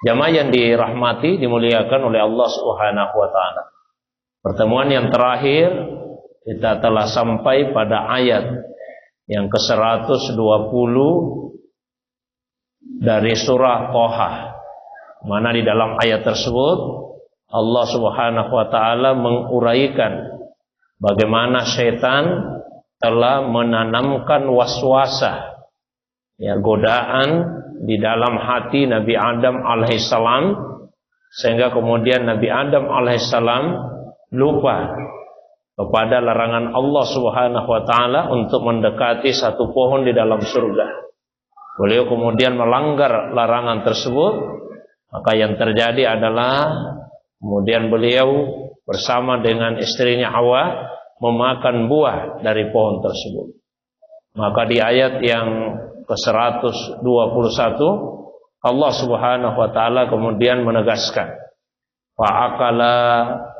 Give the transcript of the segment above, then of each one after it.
Jamaah yang dirahmati, dimuliakan oleh Allah Subhanahu wa taala. Pertemuan yang terakhir kita telah sampai pada ayat yang ke-120 dari surah Thaha. Mana di dalam ayat tersebut Allah Subhanahu wa taala menguraikan bagaimana syaitan telah menanamkan waswasah, godaan di dalam hati Nabi Adam alaihissalam, sehingga kemudian Nabi Adam alaihissalam lupa kepada larangan Allah Subhanahu wa taala untuk mendekati satu pohon di dalam surga. Beliau kemudian melanggar larangan tersebut, maka yang terjadi adalah kemudian beliau bersama dengan istrinya Hawa memakan buah dari pohon tersebut. Maka di ayat yang ke-121 Allah Subhanahu wa taala kemudian menegaskan, fa'akala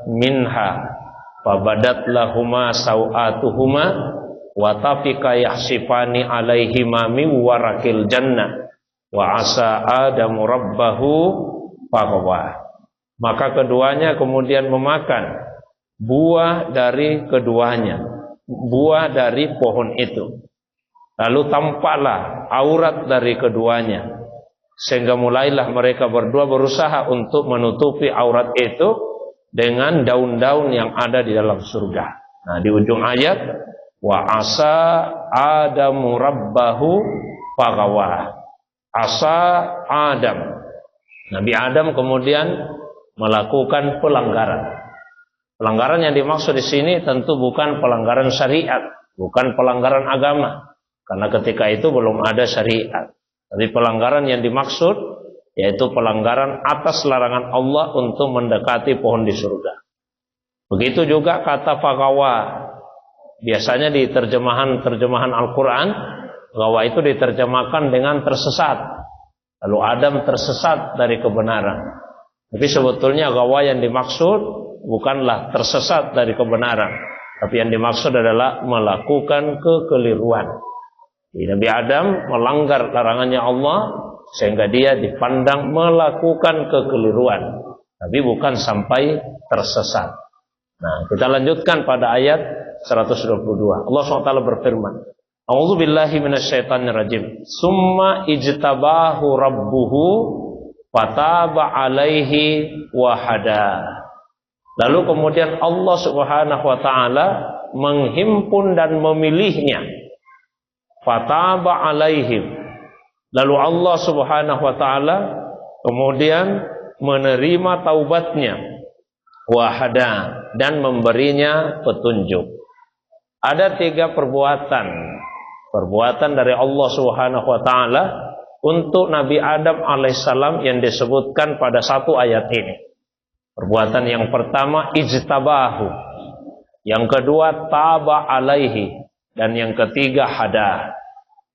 minha fabadat lahuma sawatuhuma wa tafika yahsifani alaihima min warakil jannah wa asa adamu rabbahu faghawa. Maka keduanya kemudian memakan buah dari keduanya, buah dari pohon itu. Lalu tampaklah aurat dari keduanya, sehingga mulailah mereka berdua berusaha untuk menutupi aurat itu dengan daun-daun yang ada di dalam surga. Nah, di ujung ayat, wa asa adamu rabbahu faghawa. Asa Adam, Nabi Adam kemudian melakukan pelanggaran. Pelanggaran yang dimaksud di sini tentu bukan pelanggaran syariat, bukan pelanggaran agama, karena ketika itu belum ada syariat. Tapi pelanggaran yang dimaksud yaitu pelanggaran atas larangan Allah untuk mendekati pohon di surga. Begitu juga kata fagawa. Biasanya di terjemahan Al-Quran, fagawa itu diterjemahkan dengan tersesat. Lalu Adam tersesat dari kebenaran. Tapi sebetulnya gawa yang dimaksud bukanlah tersesat dari kebenaran, tapi yang dimaksud adalah melakukan kekeliruan. Nabi Adam melanggar larangannya Allah sehingga dia dipandang melakukan kekeliruan, tapi bukan sampai tersesat. Nah, kita lanjutkan pada ayat 122. Allah SWT berfirman, A'udzubillahi minasyaitonirrajim. Summa ijtabahu rabbuhu fataba alaihi wahada. Lalu kemudian Allah Subhanahu wa taala menghimpun dan memilihnya. Fataba alaihim. Lalu Allah Subhanahu wa taala kemudian menerima taubatnya, wahada, dan memberinya petunjuk. Ada 3 perbuatan dari Allah Subhanahu wa taala untuk Nabi Adam alaihissalam yang disebutkan pada satu ayat ini. Perbuatan yang pertama ijtabahu, yang kedua taba alaihi, dan yang ketiga hada.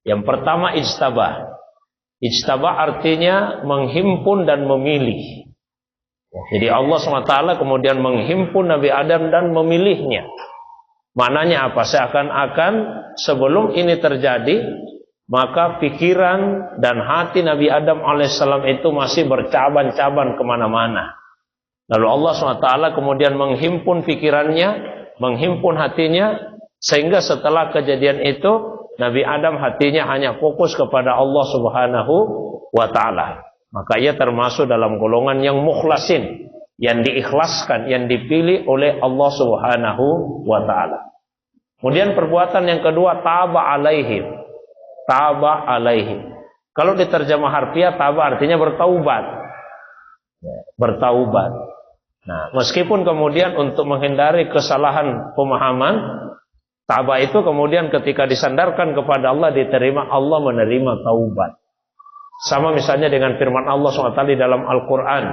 Yang pertama ijtabah. Ijtabah artinya menghimpun dan memilih. Jadi Allah SWT kemudian menghimpun Nabi Adam dan memilihnya. Maknanya apa? Seakan-akan sebelum ini terjadi, maka pikiran dan hati Nabi Adam alaihissalam itu masih bercaban-caban kemana-mana. Lalu Allah SWT kemudian menghimpun pikirannya, menghimpun hatinya, sehingga setelah kejadian itu Nabi Adam hatinya hanya fokus kepada Allah Subhanahu wa ta'ala. Maka ia termasuk dalam golongan yang mukhlasin, yang diikhlaskan, yang dipilih oleh Allah Subhanahu wa ta'ala. Kemudian perbuatan yang kedua, taba alaihim. Taba alaihim. Kalau diterjemah harfiah, taba artinya bertaubat. Bertaubat. Nah, meskipun kemudian untuk menghindari kesalahan pemahaman, taba itu kemudian ketika disandarkan kepada Allah diterima, Allah menerima taubat. Sama misalnya dengan firman Allah SWT di dalam Al-Quran.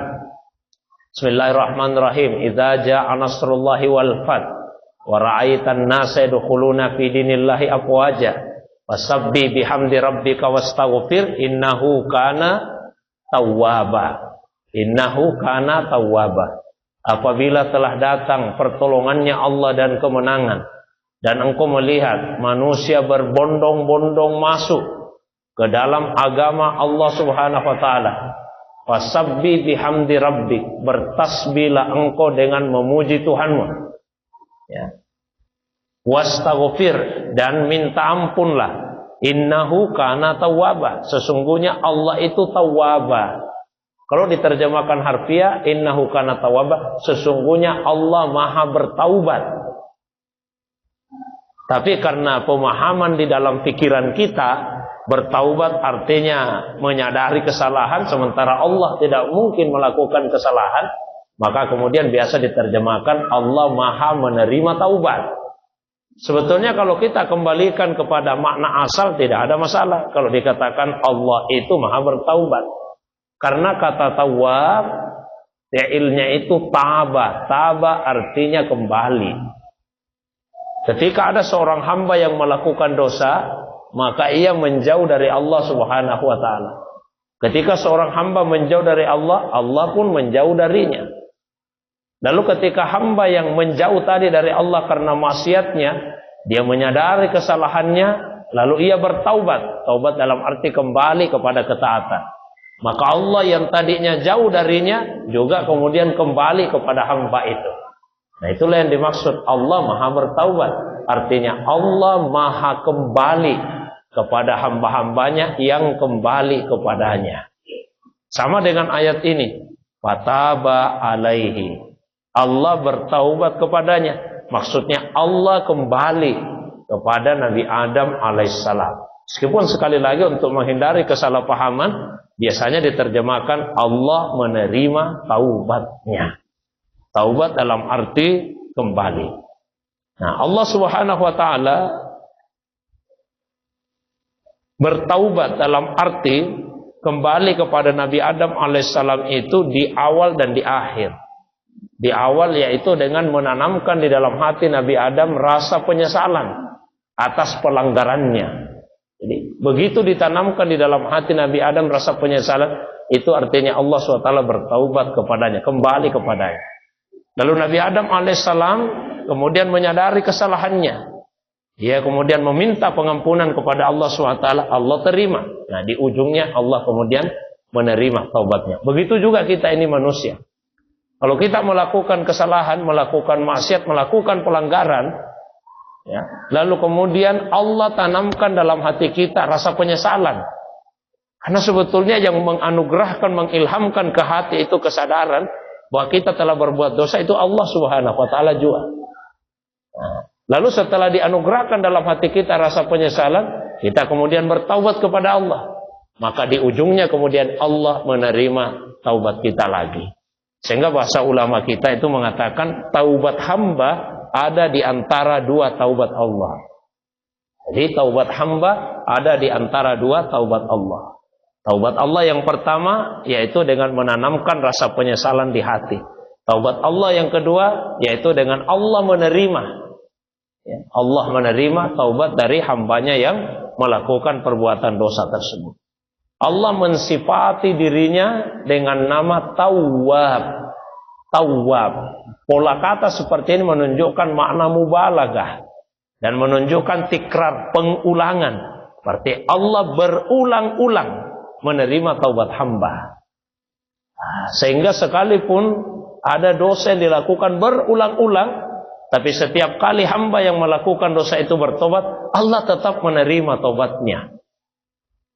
Bismillahirrahmanirrahim. Idza jaa nasrullahi wal fath wa ra'aitan nasa yadkhuluna fi dinillahi afwaja fasabbih bihamdi rabbika wastaghfir innahu kana tawwaba. Innahu kana tawwaba. Apabila telah datang pertolongannya Allah dan kemenangan, dan engkau melihat manusia berbondong-bondong masuk ke dalam agama Allah Subhanahu wa ta'ala, Fasabbi bihamdi rabbik, bertasbihlah engkau dengan memuji Tuhanmu. Ya. Wastaghfir, dan minta ampunlah. Innahu kana tawwaba, sesungguhnya Allah itu tawwaba. Kalau diterjemahkan harfiah, innahu kana tawwaba, sesungguhnya Allah maha bertaubat. Tapi karena pemahaman di dalam pikiran kita, bertaubat artinya menyadari kesalahan, sementara Allah tidak mungkin melakukan kesalahan, maka kemudian biasa diterjemahkan Allah maha menerima taubat. Sebetulnya kalau kita kembalikan kepada makna asal tidak ada masalah kalau dikatakan Allah itu maha bertaubat. Karena kata tawab, fi'ilnya itu taba. Taba artinya kembali. Ketika ada seorang hamba yang melakukan dosa, maka ia menjauh dari Allah Subhanahu wa ta'ala. Ketika seorang hamba menjauh dari Allah, Allah pun menjauh darinya. Lalu ketika hamba yang menjauh tadi dari Allah karena maksiatnya, dia menyadari kesalahannya, lalu ia bertaubat. Taubat dalam arti kembali kepada ketaatan. Maka Allah yang tadinya jauh darinya juga kemudian kembali kepada hamba itu. Nah, itulah yang dimaksud Allah maha bertaubat. Artinya Allah maha kembali kepada hamba-hambanya yang kembali kepadanya. Sama dengan ayat ini. Fataba alaihi. Allah bertaubat kepadanya. Maksudnya Allah kembali kepada Nabi Adam alaihissalam. Meskipun sekali lagi untuk menghindari kesalahpahaman, biasanya diterjemahkan Allah menerima taubatnya. Taubat dalam arti kembali. Nah, Allah Subhanahu wa ta'ala bertaubat dalam arti kembali kepada Nabi Adam alaihissalam itu di awal dan di akhir. Di awal yaitu dengan menanamkan di dalam hati Nabi Adam rasa penyesalan atas pelanggarannya. Jadi begitu ditanamkan di dalam hati Nabi Adam rasa penyesalan, itu artinya Allah SWT bertaubat kepadanya, kembali kepadanya. Lalu Nabi Adam alaihissalam kemudian menyadari kesalahannya. Dia kemudian meminta pengampunan kepada Allah SWT, Allah terima. Nah, di ujungnya Allah kemudian menerima taubatnya. Begitu juga kita ini manusia. Kalau kita melakukan kesalahan, melakukan maksiat, melakukan pelanggaran, ya, lalu kemudian Allah tanamkan dalam hati kita rasa penyesalan. Karena sebetulnya yang menganugerahkan, mengilhamkan ke hati itu kesadaran bahwa kita telah berbuat dosa itu Allah Subhanahu wa ta'ala juga. Nah, lalu setelah dianugerahkan dalam hati kita rasa penyesalan, kita kemudian bertaubat kepada Allah. Maka di ujungnya kemudian Allah menerima taubat kita lagi. Sehingga bahasa ulama kita itu mengatakan taubat hamba ada di antara dua taubat Allah. Jadi taubat hamba ada di antara dua taubat Allah. Taubat Allah yang pertama yaitu dengan menanamkan rasa penyesalan di hati. Taubat Allah yang kedua yaitu dengan Allah menerima. Ya, Allah menerima taubat dari hambanya yang melakukan perbuatan dosa tersebut. Allah mensifati dirinya dengan nama Tawwab. Tawwab. Pola kata seperti ini menunjukkan makna mubalaghah dan menunjukkan tikrar, pengulangan. Berarti Allah berulang-ulang menerima taubat hamba. Sehingga sekalipun ada dosa yang dilakukan berulang-ulang, tapi setiap kali hamba yang melakukan dosa itu bertobat, Allah tetap menerima taubatnya.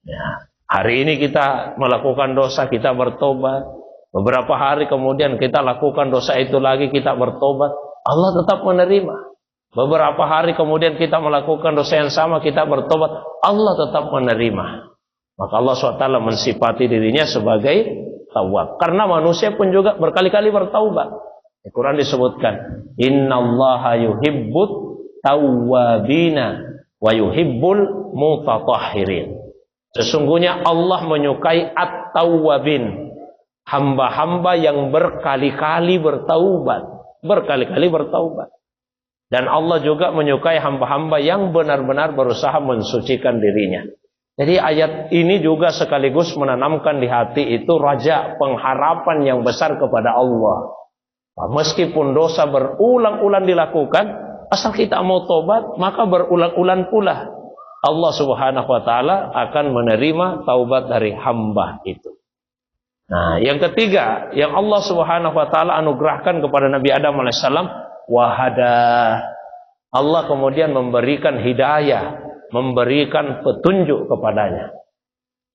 Ya. Hari ini kita melakukan dosa, kita bertobat. Beberapa hari kemudian kita lakukan dosa itu lagi, kita bertobat. Allah tetap menerima. Beberapa hari kemudian kita melakukan dosa yang sama, kita bertobat. Allah tetap menerima. Maka Allah SWT mensifati dirinya sebagai tawwab. Karena manusia pun juga berkali-kali bertaubat. Di Quran disebutkan, Innallaha yuhibbut tawwabina wa yuhibbul mutatahhirin. Sesungguhnya Allah menyukai at-tawwabin, hamba-hamba yang berkali-kali bertaubat, berkali-kali bertaubat. Dan Allah juga menyukai hamba-hamba yang benar-benar berusaha mensucikan dirinya. Jadi ayat ini juga sekaligus menanamkan di hati itu raja, pengharapan yang besar kepada Allah. Meskipun dosa berulang-ulang dilakukan, asal kita mau tobat, maka berulang-ulang pula Allah Subhanahu wa ta'ala akan menerima taubat dari hamba itu. Nah, yang ketiga yang Allah Subhanahu wa taala anugerahkan kepada Nabi Adam alaihissalam, wahada. Allah kemudian memberikan hidayah, memberikan petunjuk kepadanya.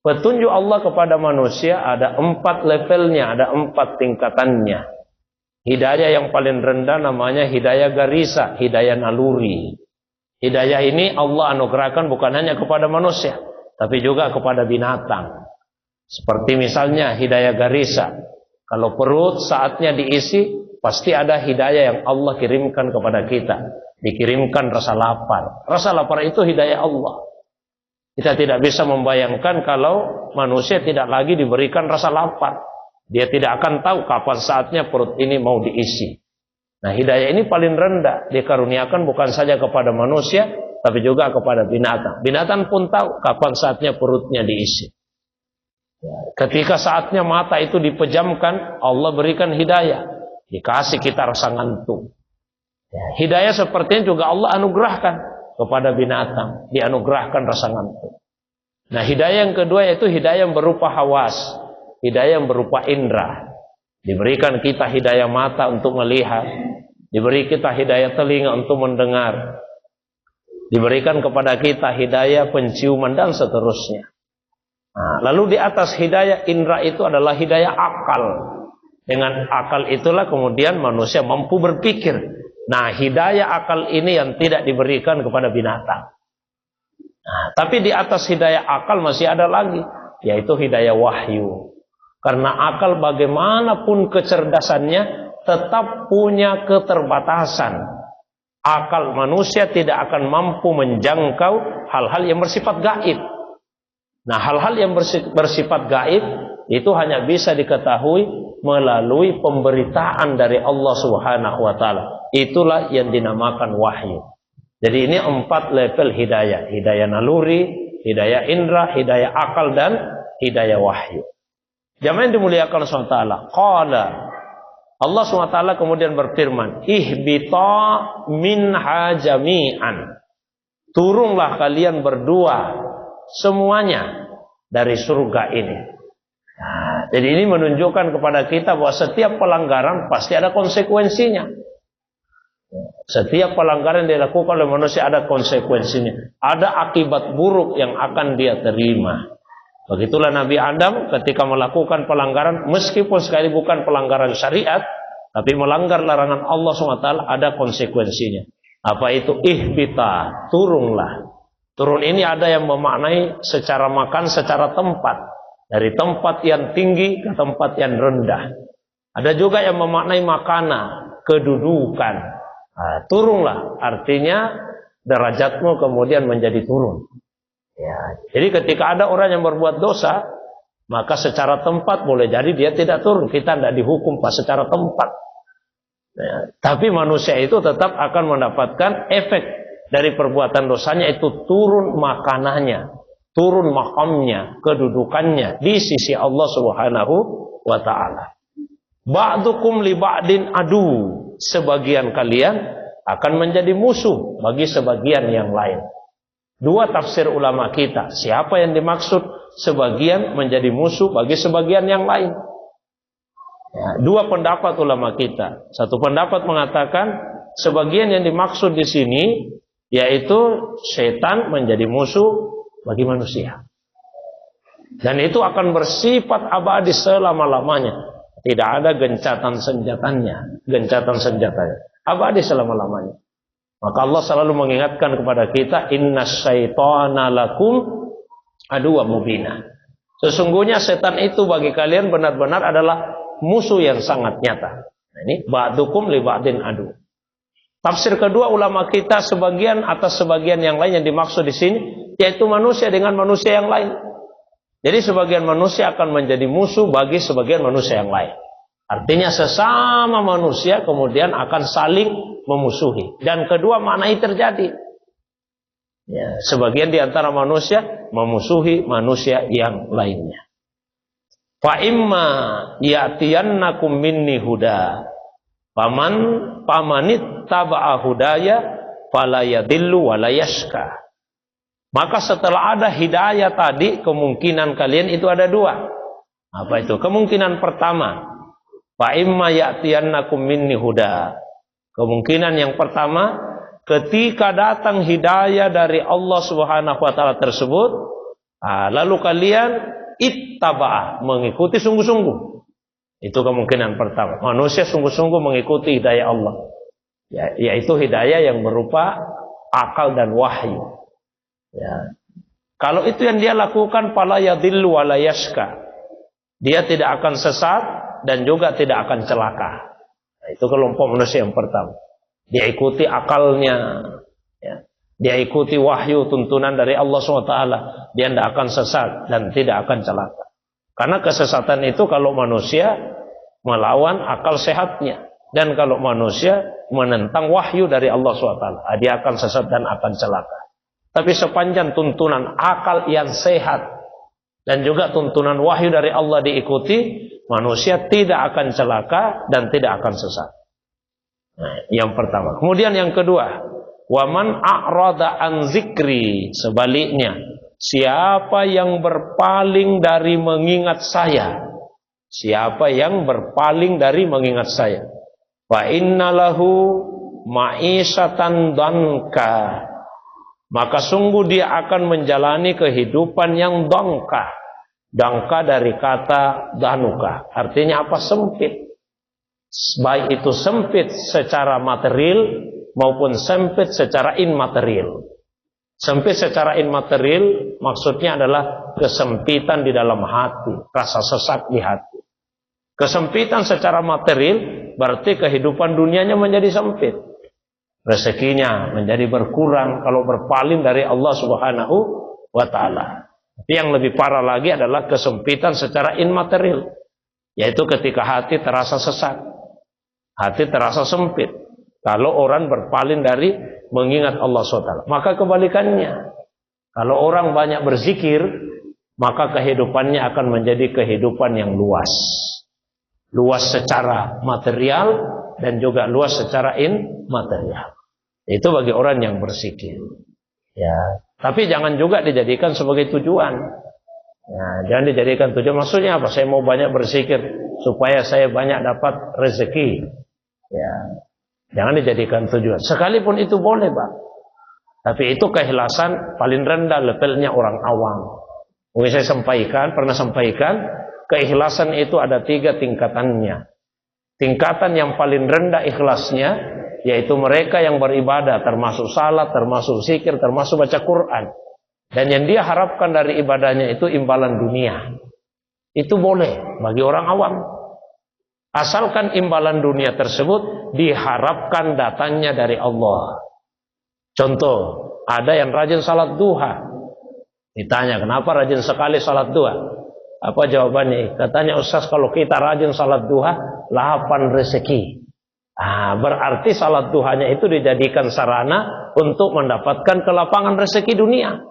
Petunjuk Allah kepada manusia ada 4 levelnya, ada 4 tingkatannya. Hidayah yang paling rendah namanya hidayah garisa, hidayah naluri. Hidayah ini Allah anugerahkan bukan hanya kepada manusia, tapi juga kepada binatang. Seperti misalnya hidayah garisa. Kalau perut saatnya diisi, pasti ada hidayah yang Allah kirimkan kepada kita. Dikirimkan rasa lapar. Rasa lapar itu hidayah Allah. Kita tidak bisa membayangkan kalau manusia tidak lagi diberikan rasa lapar. Dia tidak akan tahu kapan saatnya perut ini mau diisi. Nah, hidayah ini paling rendah. Dikaruniakan bukan saja kepada manusia, tapi juga kepada binatang. Binatang pun tahu kapan saatnya perutnya diisi. Ketika saatnya mata itu dipejamkan, Allah berikan hidayah. Dikasih kita rasa ngantuk. Hidayah seperti ini juga Allah anugerahkan kepada binatang. Dianugerahkan rasa ngantuk. Nah, hidayah yang kedua yaitu hidayah yang berupa hawas. Hidayah yang berupa indera. Diberikan kita hidayah mata untuk melihat. Diberi kita hidayah telinga untuk mendengar. Diberikan kepada kita hidayah penciuman dan seterusnya. Nah, lalu di atas hidayah indera itu adalah hidayah akal. Dengan akal itulah kemudian manusia mampu berpikir. Nah, hidayah akal ini yang tidak diberikan kepada binatang. Nah, tapi di atas hidayah akal masih ada lagi, yaitu hidayah wahyu. Karena akal bagaimanapun kecerdasannya tetap punya keterbatasan. Akal manusia tidak akan mampu menjangkau hal-hal yang bersifat gaib. Nah, hal-hal yang bersifat gaib itu hanya bisa diketahui melalui pemberitaan dari Allah Subhanahu wa taala. Itulah yang dinamakan wahyu. Jadi ini 4 level hidayah. Hidayah naluri, hidayah indra, hidayah akal, dan hidayah wahyu. Jamaah yang dimuliakan Allah SWT. Qala, Allah SWT kemudian berfirman, ihbita minha jami'an. Turunlah kalian berdua semuanya dari surga ini. Nah, jadi ini menunjukkan kepada kita bahwa setiap pelanggaran pasti ada konsekuensinya. Setiap pelanggaran yang dilakukan oleh manusia ada konsekuensinya. Ada akibat buruk yang akan dia terima. Begitulah Nabi Adam ketika melakukan pelanggaran, meskipun sekali bukan pelanggaran syariat, tapi melanggar larangan Allah SWT, ada konsekuensinya. Apa itu? Ihbita, turunlah. Turun ini ada yang memaknai secara makan, secara tempat. Dari tempat yang tinggi ke tempat yang rendah. Ada juga yang memaknai makanan, kedudukan. Nah, turunlah, artinya derajatmu kemudian menjadi turun. Ya, jadi ketika ada orang yang berbuat dosa, maka secara tempat boleh jadi dia tidak turun. Kita tidak dihukum pas secara tempat. Ya, tapi manusia itu tetap akan mendapatkan efek dari perbuatan dosanya, itu turun makanannya, turun makamnya, kedudukannya di sisi Allah Subhanahu wa taala. Ba'dukum li ba'din adu. Sebagian kalian akan menjadi musuh bagi sebagian yang lain. 2 tafsir ulama kita. Siapa yang dimaksud sebagian menjadi musuh bagi sebagian yang lain? Ya, 2 pendapat ulama kita. Satu pendapat mengatakan sebagian yang dimaksud di sini yaitu setan menjadi musuh bagi manusia. Dan itu akan bersifat abadi selama-lamanya. Tidak ada gencatan senjatanya. Abadi selama-lamanya. Maka Allah selalu mengingatkan kepada kita, innas syaitana lakum aduwwum mubina. Sesungguhnya setan itu bagi kalian benar-benar adalah musuh yang sangat nyata. Nah, ini ba'dukum li ba'din adu. Tafsir kedua ulama kita, sebagian atas sebagian yang lain yang dimaksud di sini yaitu manusia dengan manusia yang lain. Jadi sebagian manusia akan menjadi musuh bagi sebagian manusia yang lain. Artinya sesama manusia kemudian akan saling memusuhi. Dan kedua makna ini terjadi. Ya, sebagian di antara manusia memusuhi manusia yang lainnya. Fa imma ya'tiyannakum minni huda. Pamanit taba'a hudaya fala yadillu wa la yashqa. Maka setelah ada hidayah tadi, kemungkinan kalian itu ada 2. Apa itu? Kemungkinan pertama, fa imma ya'tiyannakum minni huda. Kemungkinan yang pertama, ketika datang hidayah dari Allah Subhanahu wa taala tersebut, lalu kalian ittaba'ah, mengikuti sungguh-sungguh. Itu kemungkinan pertama. Manusia sungguh-sungguh mengikuti hidayah Allah. Yaitu hidayah yang berupa akal dan wahyu. Ya. Kalau itu yang dia lakukan, fala yadhillu wa la yashqa. Dia tidak akan sesat dan juga tidak akan celaka. Nah, itu kelompok manusia yang pertama. Dia ikuti akalnya, ya. Dia ikuti wahyu tuntunan dari Allah SWT. Dia tidak akan sesat dan tidak akan celaka. Karena kesesatan itu kalau manusia melawan akal sehatnya. Dan kalau manusia menentang wahyu dari Allah SWT, dia akan sesat dan akan celaka. Tapi sepanjang tuntunan akal yang sehat dan juga tuntunan wahyu dari Allah diikuti, manusia tidak akan celaka dan tidak akan sesat. Nah, yang pertama. Kemudian yang kedua, waman a'rada an zikri, sebaliknya, siapa yang berpaling dari mengingat saya, siapa yang berpaling dari mengingat saya, fa innalahu ma'isyatan danka, maka sungguh dia akan menjalani kehidupan yang dangka. Dangka dari kata danuka, artinya apa? Sempit. Baik itu sempit secara material maupun sempit secara immaterial. Sempit secara immaterial maksudnya adalah kesempitan di dalam hati, rasa sesak di hati. Kesempitan secara material berarti kehidupan dunianya menjadi sempit. Rezekinya menjadi berkurang kalau berpaling dari Allah Subhanahu wa taala. Yang lebih parah lagi adalah kesempitan secara immaterial, yaitu ketika hati terasa sesak, hati terasa sempit. Kalau orang berpaling dari mengingat Allah SWT. Maka kebalikannya, kalau orang banyak berzikir, maka kehidupannya akan menjadi kehidupan yang luas. Luas secara material dan juga luas secara immaterial. Itu bagi orang yang berzikir. Ya, tapi jangan juga dijadikan sebagai tujuan. Ya, jangan dijadikan tujuan. Maksudnya apa? Saya mau banyak berzikir supaya saya banyak dapat rezeki. Ya, jangan dijadikan tujuan. Sekalipun itu boleh, Pak. Tapi itu keikhlasan paling rendah levelnya orang awam. Mungkin saya pernah sampaikan, keikhlasan itu ada 3 tingkatannya. Tingkatan yang paling rendah ikhlasnya, yaitu mereka yang beribadah, termasuk salat, termasuk zikir, termasuk baca Quran. Dan yang dia harapkan dari ibadahnya itu imbalan dunia. Itu boleh bagi orang awam. Asalkan imbalan dunia tersebut diharapkan datangnya dari Allah. Contoh, ada yang rajin salat duha. Ditanya, kenapa rajin sekali salat duha? Apa jawabannya? Katanya, Ustaz, kalau kita rajin salat duha, 8 rezeki. Berarti salat duhanya itu dijadikan sarana untuk mendapatkan kelapangan rezeki dunia.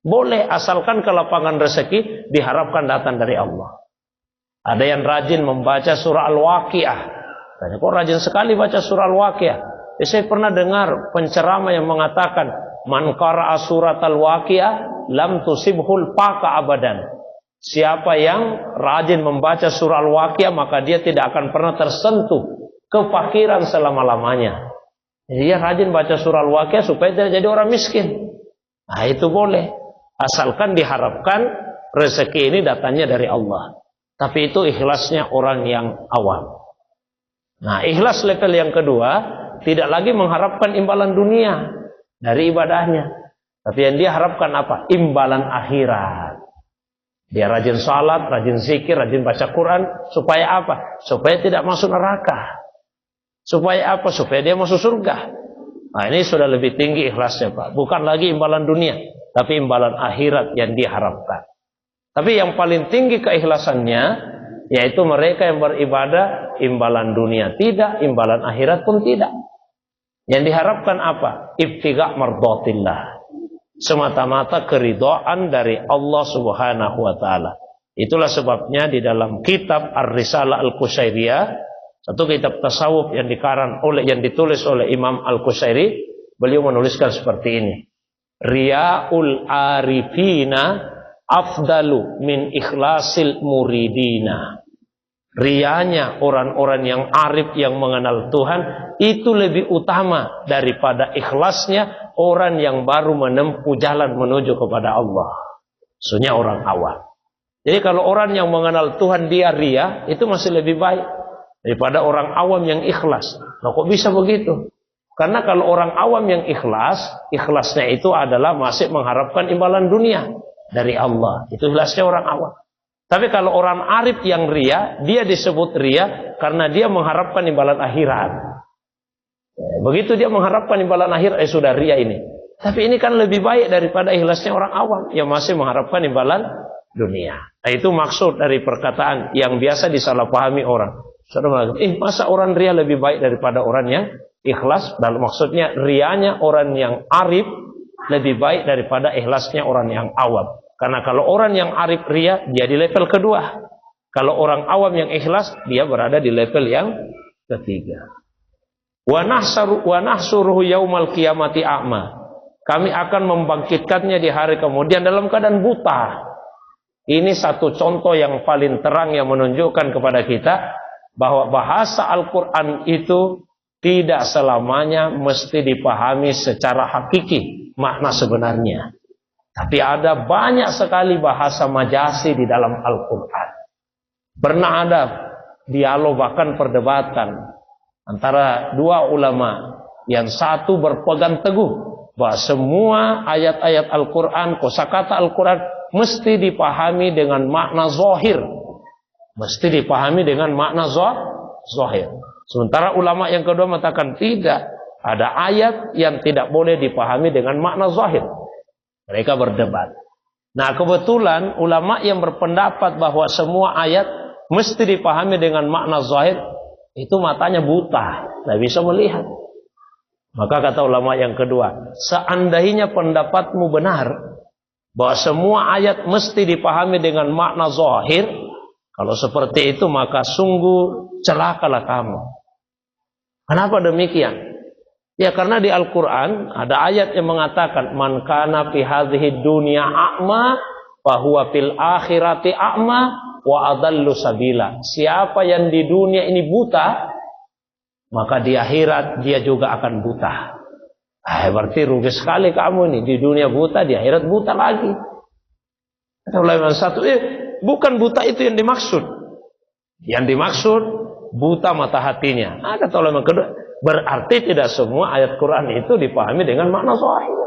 Boleh, asalkan kelapangan rezeki diharapkan datang dari Allah. Ada yang rajin membaca surah Al-Waqiah. Tanya, kok rajin sekali baca surah Al-Waqiah? Saya pernah dengar penceramah yang mengatakan, man qara'a surat Al-Waqiah lam tusibhul faqa abadan. Siapa yang rajin membaca surah Al-Waqiah, maka dia tidak akan pernah tersentuh kefakiran selama-lamanya. Jadi dia rajin baca surah Al-Waqiah supaya tidak jadi orang miskin. Nah, itu boleh. Asalkan diharapkan rezeki ini datangnya dari Allah. Tapi itu ikhlasnya orang yang awam. Nah, ikhlas level yang kedua, tidak lagi mengharapkan imbalan dunia dari ibadahnya. Tapi yang dia harapkan apa? Imbalan akhirat. Dia rajin salat, rajin zikir, rajin baca Quran. Supaya apa? Supaya tidak masuk neraka. Supaya apa? Supaya dia masuk surga. Nah, ini sudah lebih tinggi ikhlasnya, Pak. Bukan lagi imbalan dunia, tapi imbalan akhirat yang diharapkan. Tapi yang paling tinggi keikhlasannya, yaitu mereka yang beribadah imbalan dunia tidak, imbalan akhirat pun tidak. Yang diharapkan apa? Ibtigha' mardatillah. Semata-mata keridhaan dari Allah Subhanahu wa taala. Itulah sebabnya di dalam kitab Ar-Risalah Al-Qushairiyah, satu kitab tasawuf yang ditulis oleh Imam Al-Qushairi, beliau menuliskan seperti ini. Riya'ul arifina afdalu min ikhlasil muridina. Rianya orang-orang yang arif, yang mengenal Tuhan, itu lebih utama daripada ikhlasnya orang yang baru menempuh jalan menuju kepada Allah. Maksudnya orang awam. Jadi kalau orang yang mengenal Tuhan dia ria, itu masih lebih baik daripada orang awam yang ikhlas. Nah, kok bisa begitu? Karena kalau orang awam yang ikhlas, ikhlasnya itu adalah masih mengharapkan imbalan dunia dari Allah. Itu ikhlasnya orang awam. Tapi kalau orang arif yang ria, dia disebut ria karena dia mengharapkan imbalan akhirat. Begitu dia mengharapkan imbalan akhirat, sudah ria ini. Tapi ini kan lebih baik daripada ikhlasnya orang awam yang masih mengharapkan imbalan dunia. Nah, itu maksud dari perkataan yang biasa disalahpahami orang. Masa orang ria lebih baik daripada orang yang ikhlas? Dan maksudnya rianya orang yang arif lebih baik daripada ikhlasnya orang yang awam. Karena kalau orang yang arif ria, dia di level kedua. Kalau orang awam yang ikhlas, dia berada di level yang ketiga. Wa nahsuruhu yaumal qiyamati a'ma. Kami akan membangkitkannya di hari kemudian dalam keadaan buta. Ini satu contoh yang paling terang yang menunjukkan kepada kita bahwa bahasa Al-Quran itu tidak selamanya mesti dipahami secara hakiki makna sebenarnya. Tapi ada banyak sekali bahasa majasi di dalam Al-Quran. Pernah ada dialog bahkan perdebatan antara dua ulama. Yang satu berpegang teguh bahwa semua ayat-ayat Al-Quran, kosakata Al-Quran mesti dipahami dengan makna zahir. Mesti dipahami dengan makna zahir. Sementara ulama yang kedua mengatakan tidak. Ada ayat yang tidak boleh dipahami dengan makna zahir. Mereka berdebat. Nah, kebetulan ulama yang berpendapat bahwa semua ayat mesti dipahami dengan makna zahir, itu matanya buta, tidak bisa melihat. Maka kata ulama yang kedua, seandainya pendapatmu benar bahwa semua ayat mesti dipahami dengan makna zahir, kalau seperti itu maka sungguh celakalah kamu. Kenapa demikian? Ya, karena di Al-Quran ada ayat yang mengatakan man kana fi hadhihi dunya a'ma fa huwa fil akhirati a'ma wa adallu sabila. Siapa yang di dunia ini buta, maka di akhirat dia juga akan buta. Berarti rugi sekali kamu nih, di dunia buta, di akhirat buta lagi. Kata ulama satu, bukan buta itu yang dimaksud. Yang dimaksud buta mata hatinya. Kata ulama kedua, berarti tidak semua ayat Quran itu dipahami dengan makna zahir.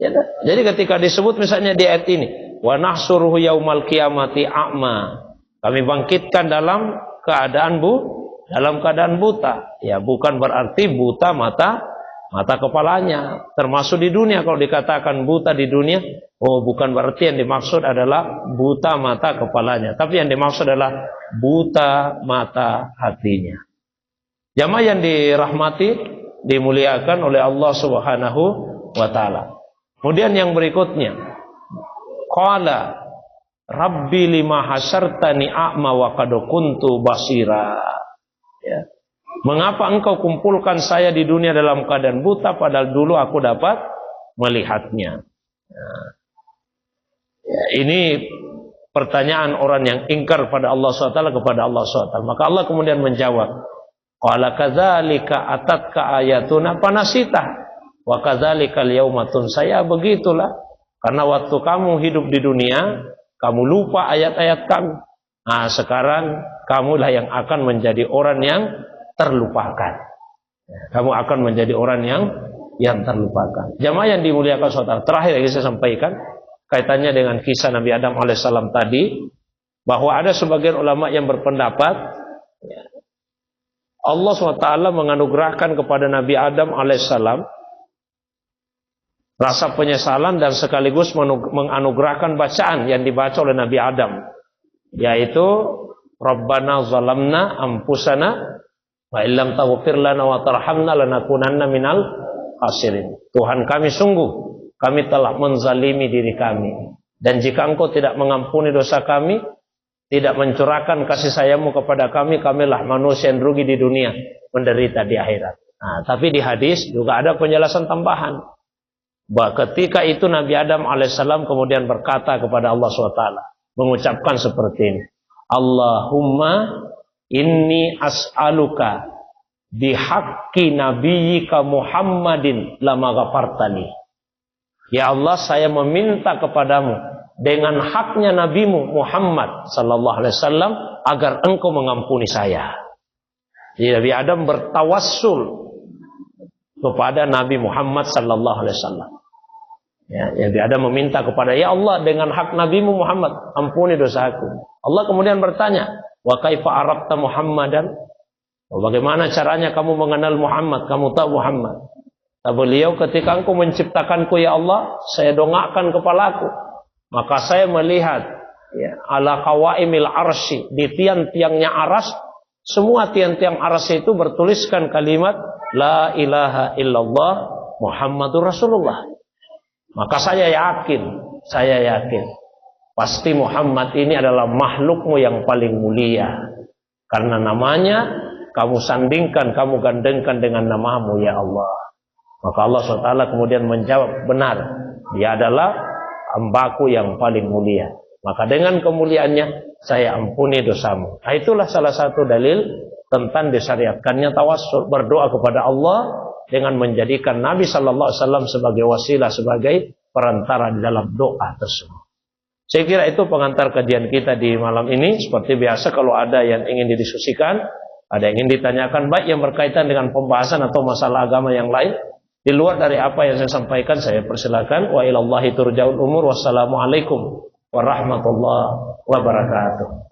Ya, jadi ketika disebut misalnya di ayat ini, wa nahsuruhu yaumal qiyamati a'ma. Kami bangkitkan dalam keadaan buta. Ya, bukan berarti buta mata kepalanya. Termasuk di dunia kalau dikatakan buta di dunia, bukan berarti yang dimaksud adalah buta mata kepalanya, tapi yang dimaksud adalah buta mata hatinya. Jamaah yang dirahmati, dimuliakan oleh Allah Subhanahu wa taala. Kemudian yang berikutnya, qala rabbi lima hasyartani a'ma wa qad kuntu basira. Ya. Mengapa engkau kumpulkan saya di dunia dalam keadaan buta padahal dulu aku dapat melihatnya? Ya, ini pertanyaan orang yang ingkar pada Allah SWT kepada Allah SWT. Maka Allah kemudian menjawab, qala kadzalika atatka ayatuna panasita wa kadzalikal yauma tunsaya. Begitulah, karena waktu kamu hidup di dunia kamu lupa ayat-ayat kami. Nah, sekarang kamulah yang akan menjadi orang yang terlupakan. Kamu akan menjadi orang yang terlupakan. Jamaah yang dimuliakan saudara, terakhir yang saya sampaikan kaitannya dengan kisah Nabi Adam alaihissalam tadi, bahwa ada sebagian ulama yang berpendapat Allah SWT menganugerahkan kepada Nabi Adam alaihissalam rasa penyesalan dan sekaligus menganugerahkan bacaan yang dibaca oleh Nabi Adam, yaitu Rabbana zalamna anfusana wa illam taghfir lana wa tarhamna lanakunanna minal khasirin. Tuhan kami, sungguh kami telah menzalimi diri kami, dan jika Engkau tidak mengampuni dosa kami, tidak mencurahkan kasih sayangmu kepada kami, kamilah manusia yang rugi di dunia, menderita di akhirat. Nah, tapi di hadis juga ada penjelasan tambahan. Ketika itu Nabi Adam alaihissalam kemudian berkata kepada Allah SWT, mengucapkan seperti ini, Allahumma inni as'aluka bihaqqi nabiyyika Muhammadin lama ghafartani. Ya Allah, saya meminta kepadamu dengan haknya nabimu Muhammad sallallahu alaihi wasallam agar engkau mengampuni saya. Jadi Nabi Adam bertawassul kepada Nabi Muhammad sallallahu alaihi wasallam. Ya, Nabi Adam meminta kepada, ya Allah, dengan hak nabimu Muhammad, ampuni dosaku. Allah kemudian bertanya, wa kaifa arafta Muhammadan? Bagaimana caranya kamu mengenal Muhammad? Kamu tahu Muhammad? Kata beliau, ketika engkau menciptakanku ya Allah, saya dongakkan kepalaku, maka saya melihat ya, ala qawaimil arsy, di tiang-tiangnya aras, semua tiang-tiang aras itu bertuliskan kalimat la ilaha illallah Muhammadur Rasulullah. Maka saya yakin pasti Muhammad ini adalah makhlukmu yang paling mulia, karena namanya kamu sandingkan, kamu gandengkan dengan namamu ya Allah. Maka Allah SWT kemudian menjawab, benar, dia adalah hambaku yang paling mulia. Maka dengan kemuliaannya saya ampuni dosamu. Nah, itulah salah satu dalil tentang disyariatkannya tawassul, berdoa kepada Allah dengan menjadikan Nabi Sallallahu Alaihi Wasallam sebagai wasilah, sebagai perantara di dalam doa tersebut. Saya kira itu pengantar kajian kita di malam ini. Seperti biasa, kalau ada yang ingin didiskusikan, ada yang ingin ditanyakan, baik yang berkaitan dengan pembahasan atau masalah agama yang lain, di luar dari apa yang saya sampaikan, saya persilakan. Wa ilallahi turja'ul umur. Wassalamualaikum warahmatullahi wabarakatuh.